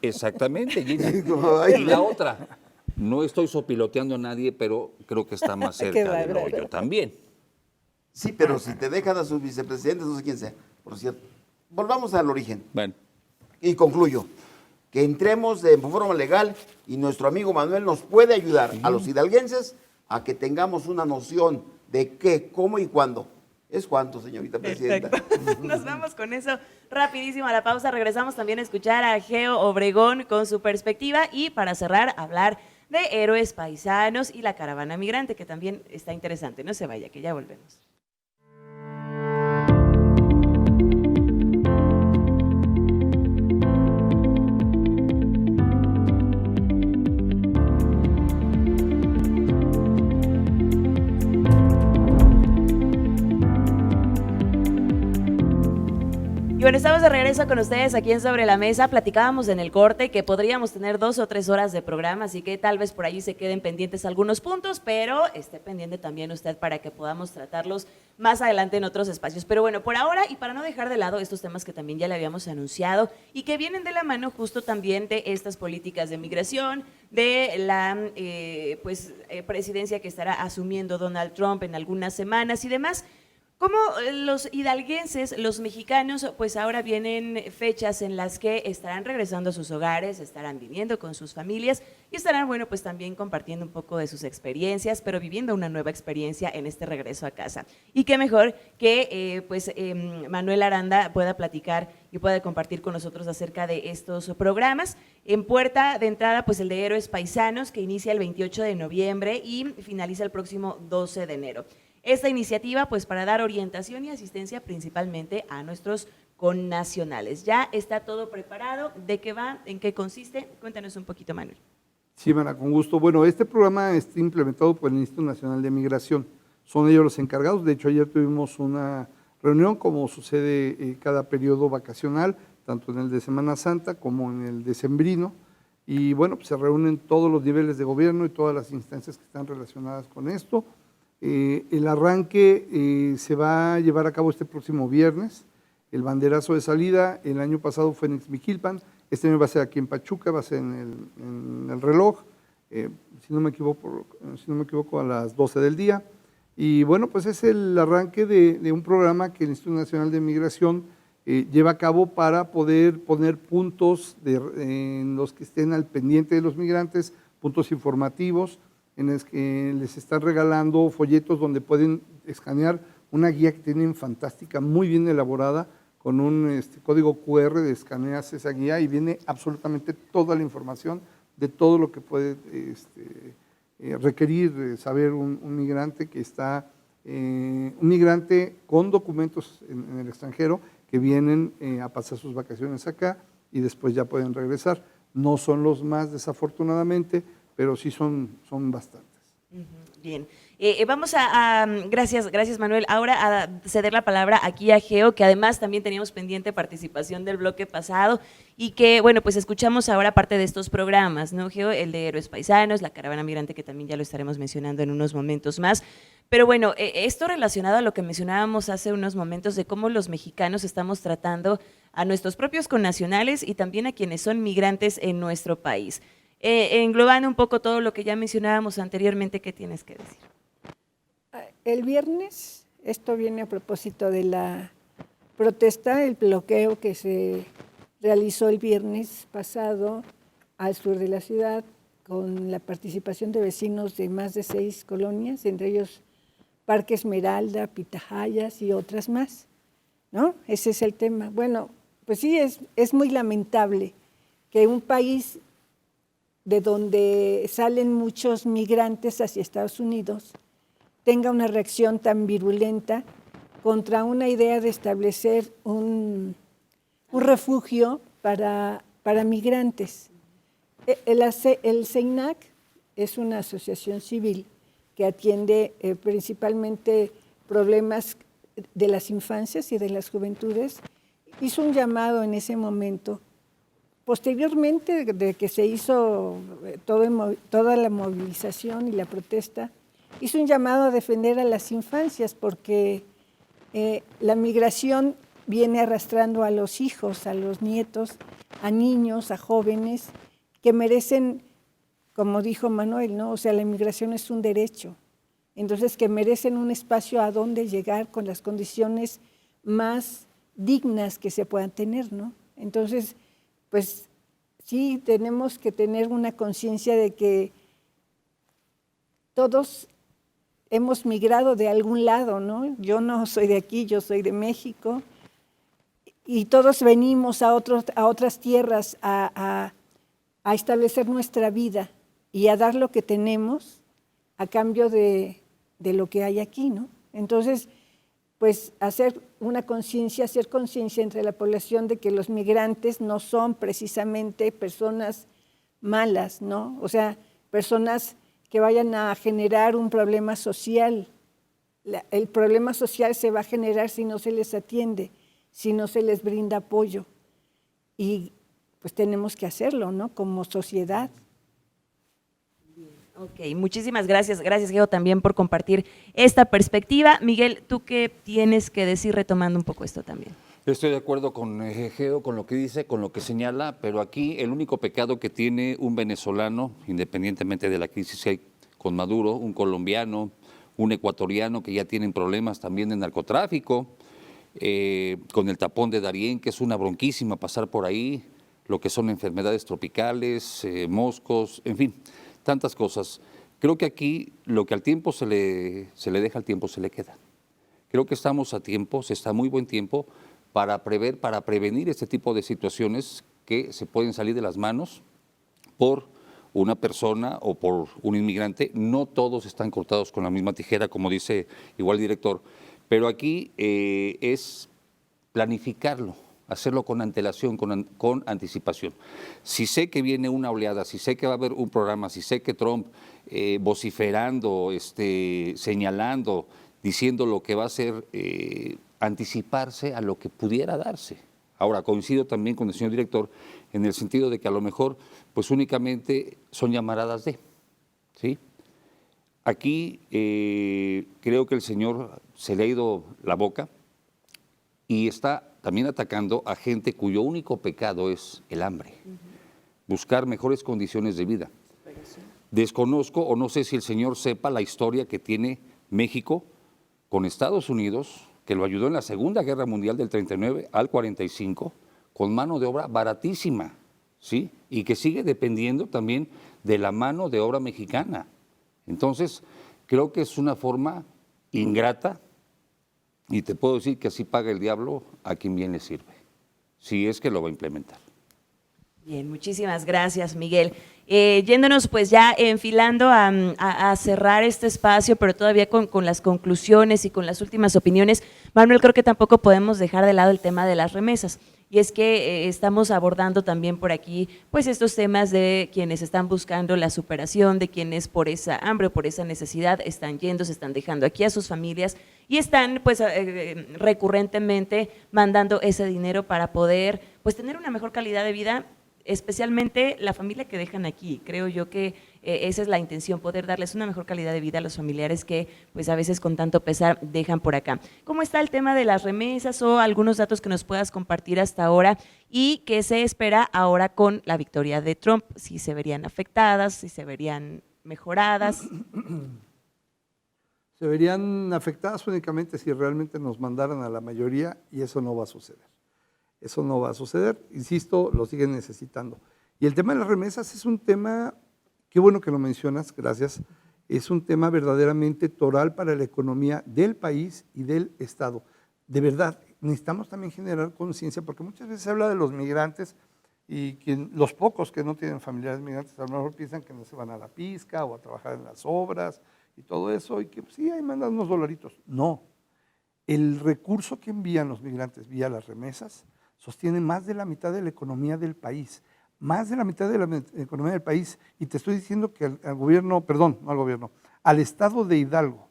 Exactamente, Gina. Como Biden. Y la otra, no estoy sopiloteando a nadie, pero creo que está más Qué cerca del bárbaro. hoyo también. Sí, pero si te dejan a sus vicepresidentes, no sé quién sea. Por cierto, volvamos al origen. Bueno, Y concluyo, que entremos de forma legal y nuestro amigo Manuel nos puede ayudar a los hidalguenses a que tengamos una noción de qué, cómo y cuándo. ¿Es cuánto, señorita presidenta? Perfecto. Nos vamos con eso rapidísimo a la pausa. Regresamos también a escuchar a Geo Obregón con su perspectiva y para cerrar, hablar de héroes paisanos y la caravana migrante, que también está interesante. No se vaya, que ya volvemos. Y bueno, estamos de regreso con ustedes aquí en Sobre la Mesa. Platicábamos en el corte que podríamos tener 2 o 3 horas de programa, así que tal vez por ahí se queden pendientes algunos puntos, pero esté pendiente también usted para que podamos tratarlos más adelante en otros espacios. Pero bueno, por ahora y para no dejar de lado estos temas que también ya le habíamos anunciado y que vienen de la mano justo también de estas políticas de migración, de la presidencia que estará asumiendo Donald Trump en algunas semanas y demás. Como los hidalguenses, los mexicanos, pues ahora vienen fechas en las que estarán regresando a sus hogares, estarán viviendo con sus familias y estarán, bueno, pues también compartiendo un poco de sus experiencias, pero viviendo una nueva experiencia en este regreso a casa. Y qué mejor que Manuel Aranda pueda platicar y pueda compartir con nosotros acerca de estos programas. En puerta de entrada, pues el de Héroes Paisanos, que inicia el 28 de noviembre y finaliza el próximo 12 de enero. Esta iniciativa, pues para dar orientación y asistencia principalmente a nuestros connacionales. ¿Ya está todo preparado? ¿De qué va? ¿En qué consiste? Cuéntanos un poquito, Manuel. Sí, Mara, con gusto. Bueno, este programa está implementado por el Instituto Nacional de Migración. Son ellos los encargados. De hecho, ayer tuvimos una reunión, como sucede cada periodo vacacional, tanto en el de Semana Santa como en el decembrino. Y bueno, pues se reúnen todos los niveles de gobierno y todas las instancias que están relacionadas con esto. El arranque se va a llevar a cabo este próximo viernes. El banderazo de salida, el año pasado fue en Ixmiquilpan, este año va a ser aquí en Pachuca, va a ser en el reloj, si no me equivoco, a las 12 del día. Y bueno, pues es el arranque de un programa que el Instituto Nacional de Migración lleva a cabo para poder poner puntos en los que estén al pendiente de los migrantes, puntos informativos, en los que les están regalando folletos donde pueden escanear una guía que tienen fantástica, muy bien elaborada, con un código QR, de escaneas esa guía y viene absolutamente toda la información de todo lo que puede requerir saber un migrante que está, un migrante con documentos en el extranjero que vienen a pasar sus vacaciones acá y después ya pueden regresar. No son los más, desafortunadamente, pero sí son bastantes. Bien, vamos gracias Manuel, ahora a ceder la palabra aquí a Geo, que además también teníamos pendiente participación del bloque pasado y que, bueno, pues escuchamos ahora parte de estos programas, ¿no, Geo? El de Héroes Paisanos, la caravana migrante, que también ya lo estaremos mencionando en unos momentos más. Pero bueno, esto relacionado a lo que mencionábamos hace unos momentos de cómo los mexicanos estamos tratando a nuestros propios connacionales y también a quienes son migrantes en nuestro país. Englobando un poco todo lo que ya mencionábamos anteriormente, ¿qué tienes que decir? El viernes, esto viene a propósito de la protesta, el bloqueo que se realizó el viernes pasado al sur de la ciudad, con la participación de vecinos de más de 6 colonias, entre ellos Parque Esmeralda, Pitahayas y otras más, ¿no? Ese es el tema. Bueno, pues sí, es muy lamentable que un país de donde salen muchos migrantes hacia Estados Unidos tenga una reacción tan virulenta contra una idea de establecer un refugio para migrantes. El CEINAC es una asociación civil que atiende principalmente problemas de las infancias y de las juventudes. Hizo un llamado en ese momento posteriormente de que se hizo toda la movilización y la protesta, hizo un llamado a defender a las infancias porque la migración viene arrastrando a los hijos, a los nietos, a niños, a jóvenes que merecen, como dijo Manuel, ¿no? O sea, la inmigración es un derecho. Entonces, que merecen un espacio a donde llegar con las condiciones más dignas que se puedan tener, ¿no? Entonces, pues sí tenemos que tener una conciencia de que todos hemos migrado de algún lado, ¿no? Yo no soy de aquí, yo soy de México, y todos venimos a otras tierras a establecer nuestra vida y a dar lo que tenemos a cambio de lo que hay aquí, ¿no? Entonces, pues hacer conciencia entre la población de que los migrantes no son precisamente personas malas, ¿no? O sea, personas que vayan a generar un problema social. El problema social se va a generar si no se les atiende, si no se les brinda apoyo. Y pues tenemos que hacerlo, ¿no? Como sociedad. Ok, muchísimas gracias. Gracias, Geo, también por compartir esta perspectiva. Miguel, ¿tú qué tienes que decir retomando un poco esto también? Estoy de acuerdo con Geo, con lo que dice, con lo que señala, pero aquí el único pecado que tiene un venezolano, independientemente de la crisis que hay con Maduro, un colombiano, un ecuatoriano que ya tienen problemas también de narcotráfico, con el tapón de Darién, que es una bronquísima pasar por ahí, lo que son enfermedades tropicales, moscos, en fin, tantas cosas. Creo que aquí lo que al tiempo se le deja, al tiempo se le queda. Creo que estamos a tiempo, se está muy buen tiempo para prevenir este tipo de situaciones que se pueden salir de las manos por una persona o por un inmigrante. No todos están cortados con la misma tijera, como dice igual el director, pero aquí es planificarlo, hacerlo con antelación, con anticipación. Si sé que viene una oleada, si sé que va a haber un programa, si sé que Trump vociferando, señalando, diciendo lo que va a hacer, anticiparse a lo que pudiera darse. Ahora, coincido también con el señor director en el sentido de que a lo mejor pues únicamente son llamaradas de, ¿sí? Aquí creo que el señor se le ha ido la boca y está también atacando a gente cuyo único pecado es el hambre, buscar mejores condiciones de vida. Desconozco o no sé si el señor sepa la historia que tiene México con Estados Unidos, que lo ayudó en la Segunda Guerra Mundial del 39 al 45, con mano de obra baratísima, ¿sí? Y que sigue dependiendo también de la mano de obra mexicana. Entonces, creo que es una forma ingrata, y te puedo decir que así paga el diablo a quien bien le sirve, si es que lo va a implementar. Bien, muchísimas gracias, Miguel. Yéndonos pues ya enfilando a cerrar este espacio, pero todavía con las conclusiones y con las últimas opiniones, Manuel, creo que tampoco podemos dejar de lado el tema de las remesas. Y es que estamos abordando también por aquí pues estos temas de quienes están buscando la superación, de quienes por esa hambre, por esa necesidad están yendo, se están dejando aquí a sus familias y están pues recurrentemente mandando ese dinero para poder pues tener una mejor calidad de vida, especialmente la familia que dejan aquí. Creo yo que esa es la intención, poder darles una mejor calidad de vida a los familiares que pues a veces con tanto pesar dejan por acá. ¿Cómo está el tema de las remesas o algunos datos que nos puedas compartir hasta ahora y qué se espera ahora con la victoria de Trump? Si se verían afectadas, si se verían mejoradas. Se verían afectadas únicamente si realmente nos mandaran a la mayoría y eso no va a suceder. Eso no va a suceder, insisto, lo siguen necesitando. Y el tema de las remesas es un tema, qué bueno que lo mencionas, gracias, es un tema verdaderamente toral para la economía del país y del Estado. De verdad, necesitamos también generar conciencia, porque muchas veces se habla de los migrantes y los pocos que no tienen familiares migrantes a lo mejor piensan que no se van a la pizca o a trabajar en las obras y todo eso, y que pues, sí, ahí mandan unos dolaritos. No, el recurso que envían los migrantes vía las remesas sostiene más de la mitad de la economía del país, más de la mitad de la economía del país, y te estoy diciendo que al gobierno, perdón, no al gobierno, al estado de Hidalgo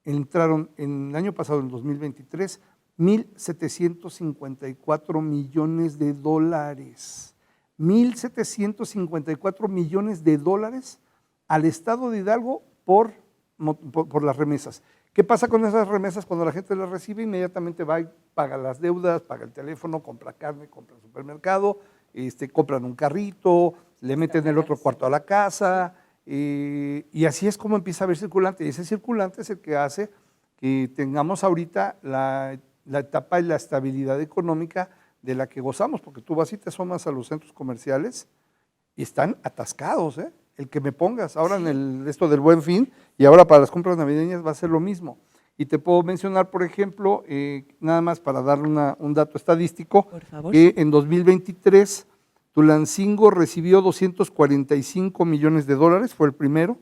entraron en el año pasado, en 2023, 1.754 millones de dólares. 1.754 millones de dólares al estado de Hidalgo por las remesas. ¿Qué pasa con esas remesas? Cuando la gente las recibe, inmediatamente va y paga las deudas, paga el teléfono, compra carne, compra el supermercado, compran un carrito, le meten el otro cuarto a la casa, y así es como empieza a haber circulante. Y ese circulante es el que hace que tengamos ahorita la etapa y la estabilidad económica de la que gozamos, porque tú vas y te asomas a los centros comerciales y están atascados, ¿eh? El que me pongas ahora en esto del Buen Fin y ahora para las compras navideñas va a ser lo mismo. Y te puedo mencionar, por ejemplo, nada más para darle un dato estadístico, Por favor. que en 2023 Tulancingo recibió 245 millones de dólares, fue el primero,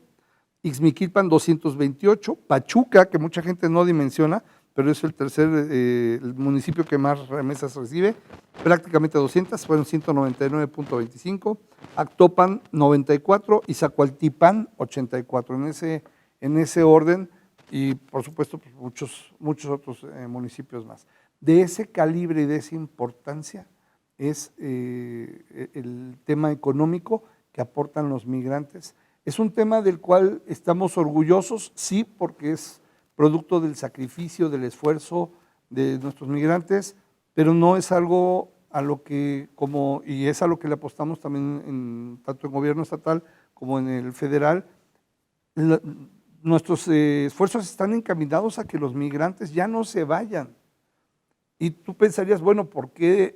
Ixmiquilpan 228, Pachuca, que mucha gente no dimensiona, pero es el tercer el municipio que más remesas recibe, prácticamente 200, fueron 199.25, Actopan 94 y Zacualtipán 84, en ese orden, y por supuesto pues, muchos otros municipios más. De ese calibre y de esa importancia es el tema económico que aportan los migrantes. Es un tema del cual estamos orgullosos, sí, porque es producto del sacrificio, del esfuerzo de nuestros migrantes, pero no es algo a lo que, y es a lo que le apostamos también tanto en gobierno estatal como en el federal. Nuestros esfuerzos están encaminados a que los migrantes ya no se vayan. Y tú pensarías, bueno, ¿por qué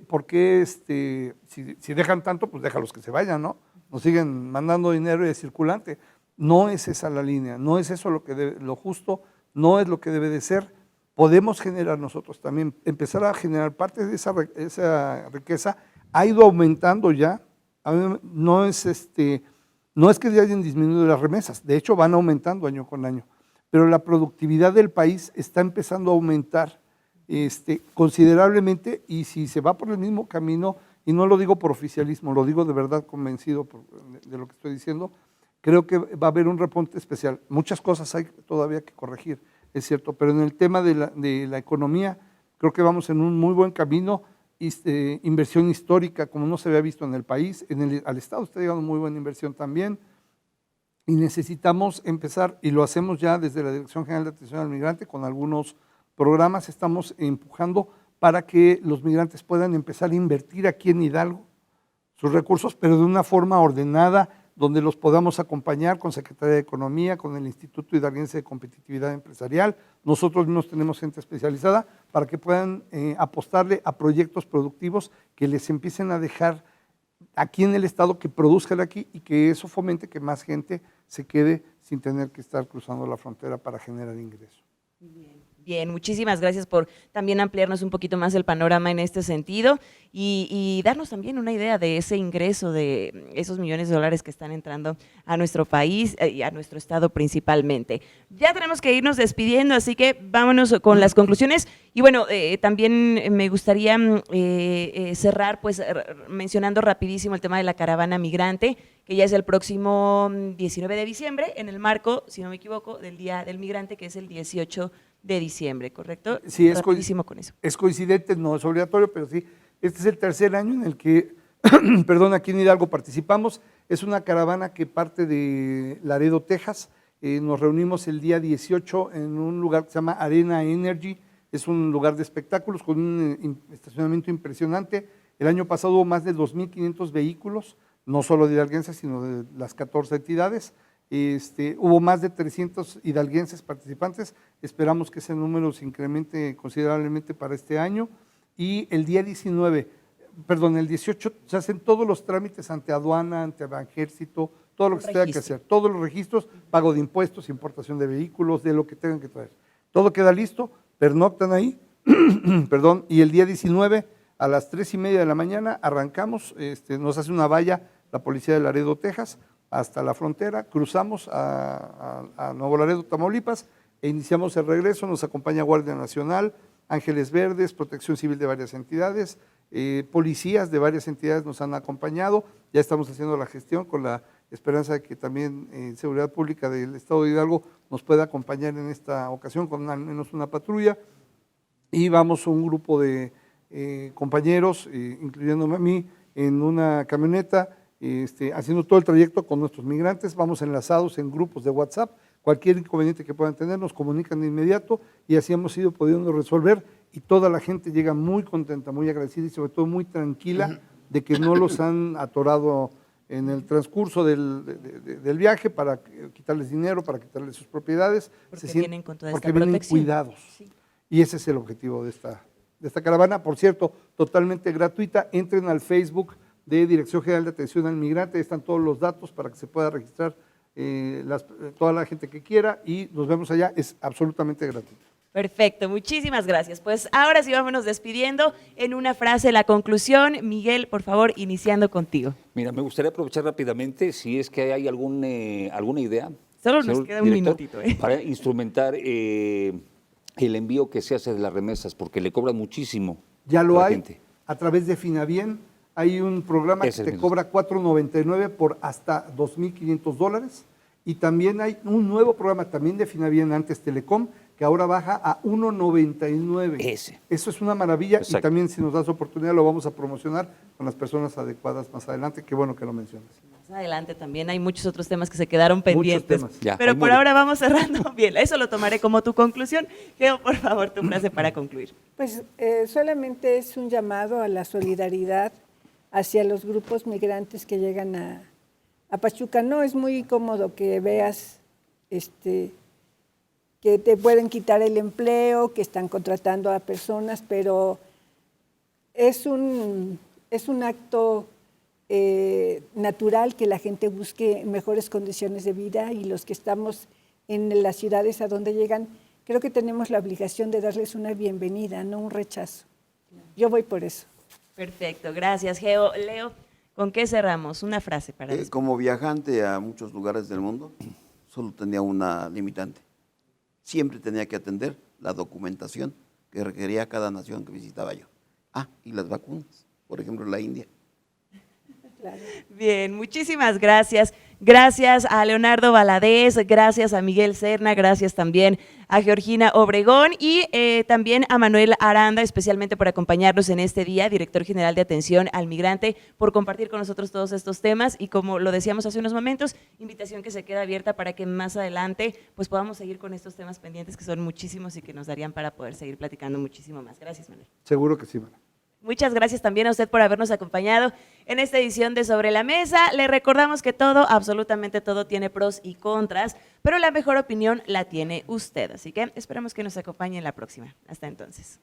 si dejan tanto, pues déjalos que se vayan, ¿no? Nos siguen mandando dinero de circulante. No es esa la línea, no es eso lo justo, no es lo que debe de ser. Podemos generar nosotros también, empezar a generar parte de esa riqueza. Ha ido aumentando ya, no es que ya hayan disminuido las remesas, de hecho van aumentando año con año, pero la productividad del país está empezando a aumentar considerablemente, y si se va por el mismo camino, y no lo digo por oficialismo, lo digo de verdad convencido de lo que estoy diciendo, creo que va a haber un repunte especial. Muchas cosas hay todavía que corregir, es cierto, pero en el tema de la economía, creo que vamos en un muy buen camino. Inversión histórica, como no se había visto en el país, al Estado está llegando muy buena inversión también, y necesitamos empezar, y lo hacemos ya desde la Dirección General de Atención al Migrante, con algunos programas estamos empujando para que los migrantes puedan empezar a invertir aquí en Hidalgo sus recursos, pero de una forma ordenada, donde los podamos acompañar con Secretaría de Economía, con el Instituto Hidalguense de Competitividad Empresarial. Nosotros mismos tenemos gente especializada para que puedan apostarle a proyectos productivos que les empiecen a dejar aquí en el estado, que produzcan aquí, y que eso fomente que más gente se quede sin tener que estar cruzando la frontera para generar ingresos. Bien, muchísimas gracias por también ampliarnos un poquito más el panorama en este sentido y darnos también una idea de ese ingreso, de esos millones de dólares que están entrando a nuestro país y a nuestro estado principalmente. Ya tenemos que irnos despidiendo, así que vámonos con las conclusiones. Y bueno, también me gustaría cerrar pues mencionando rapidísimo el tema de la caravana migrante, que ya es el próximo 19 de diciembre, en el marco, si no me equivoco, del Día del Migrante, que es el 18 de diciembre, ¿correcto? Sí, es rapidísimo con eso. Es coincidente, no es obligatorio, pero sí, este es el tercer año en el que, perdón, aquí en Hidalgo participamos. Es una caravana que parte de Laredo, Texas. Nos reunimos el día 18 en un lugar que se llama Arena Energy. Es un lugar de espectáculos con un estacionamiento impresionante. El año pasado hubo más de 2.500 vehículos, no solo de hidalguenses, sino de las 14 entidades. Hubo más de 300 hidalguenses participantes, esperamos que ese número se incremente considerablemente para este año, y el día 18 se hacen todos los trámites ante aduana, ante ejército, todo lo que se tenga que hacer, todos los registros, pago de impuestos, importación de vehículos, de lo que tengan que traer. Todo queda listo, pernoctan ahí, perdón, y el día 19 a las 3:30 de la mañana arrancamos, nos hace una valla la policía de Laredo, Texas, hasta la frontera, cruzamos a Nuevo Laredo, Tamaulipas, e iniciamos el regreso. Nos acompaña Guardia Nacional, Ángeles Verdes, Protección Civil de varias entidades, policías de varias entidades nos han acompañado. Ya estamos haciendo la gestión con la esperanza de que también Seguridad Pública del Estado de Hidalgo nos pueda acompañar en esta ocasión con al menos una patrulla, y vamos un grupo de compañeros, incluyéndome a mí, en una camioneta, haciendo todo el trayecto con nuestros migrantes, vamos enlazados en grupos de WhatsApp, cualquier inconveniente que puedan tener nos comunican de inmediato y así hemos ido pudiendo resolver y toda la gente llega muy contenta, muy agradecida y sobre todo muy tranquila de que no los han atorado en el transcurso del viaje para quitarles dinero, para quitarles sus propiedades. Porque vienen con toda porque esta vienen protección. cuidados. Sí. Y ese es el objetivo de esta caravana. Por cierto, totalmente gratuita. Entren al Facebook de Dirección General de Atención al Migrante. Ahí están todos los datos para que se pueda registrar toda la gente que quiera y nos vemos allá. Es absolutamente gratuito. Perfecto, muchísimas gracias. Pues ahora sí vámonos despidiendo en una frase la conclusión. Miguel, por favor, iniciando contigo. Mira, me gustaría aprovechar rápidamente si es que hay alguna idea. Solo nos señor queda un director, minutito. Para instrumentar el envío que se hace de las remesas, porque le cobran muchísimo. Ya a lo la hay gente. a través de Finabien. Hay un programa Ese que es te mi cobra $4.99 por hasta $2,500. Y también hay un nuevo programa también de Finabien, antes Telecom, que ahora baja a $1.99. Ese. Eso es una maravilla y Exacto. también si nos das oportunidad lo vamos a promocionar con las personas adecuadas más adelante. Qué bueno que lo mencionas. Más adelante también hay muchos otros temas que se quedaron pendientes. temas. Ya, Pero ahí por muere. ahora vamos cerrando. Bien, eso lo tomaré como tu conclusión. Geo, por favor, tu frase para concluir. Pues solamente es un llamado a la solidaridad hacia los grupos migrantes que llegan a Pachuca. No es muy cómodo que veas que te pueden quitar el empleo, que están contratando a personas, pero es un acto natural que la gente busque mejores condiciones de vida y los que estamos en las ciudades a donde llegan, creo que tenemos la obligación de darles una bienvenida, no un rechazo. Yo voy por eso. Perfecto, gracias, Geo. Leo, ¿con qué cerramos? Una frase para despedir. Como viajante a muchos lugares del mundo, solo tenía una limitante. Siempre tenía que atender la documentación que requería cada nación que visitaba yo. Y las vacunas, por ejemplo, la India. Claro. Bien, muchísimas gracias. Gracias a Leonardo Valadez, gracias a Miguel Serna, gracias también a Georgina Obregón y también a Manuel Aranda, especialmente por acompañarnos en este día, director general de Atención al Migrante, por compartir con nosotros todos estos temas y como lo decíamos hace unos momentos, invitación que se queda abierta para que más adelante pues podamos seguir con estos temas pendientes que son muchísimos y que nos darían para poder seguir platicando muchísimo más. Gracias, Manuel. Seguro que sí, Mara. Muchas gracias también a usted por habernos acompañado en esta edición de Sobre la Mesa. Le recordamos que todo, absolutamente todo, tiene pros y contras, pero la mejor opinión la tiene usted. Así que esperamos que nos acompañe en la próxima. Hasta entonces.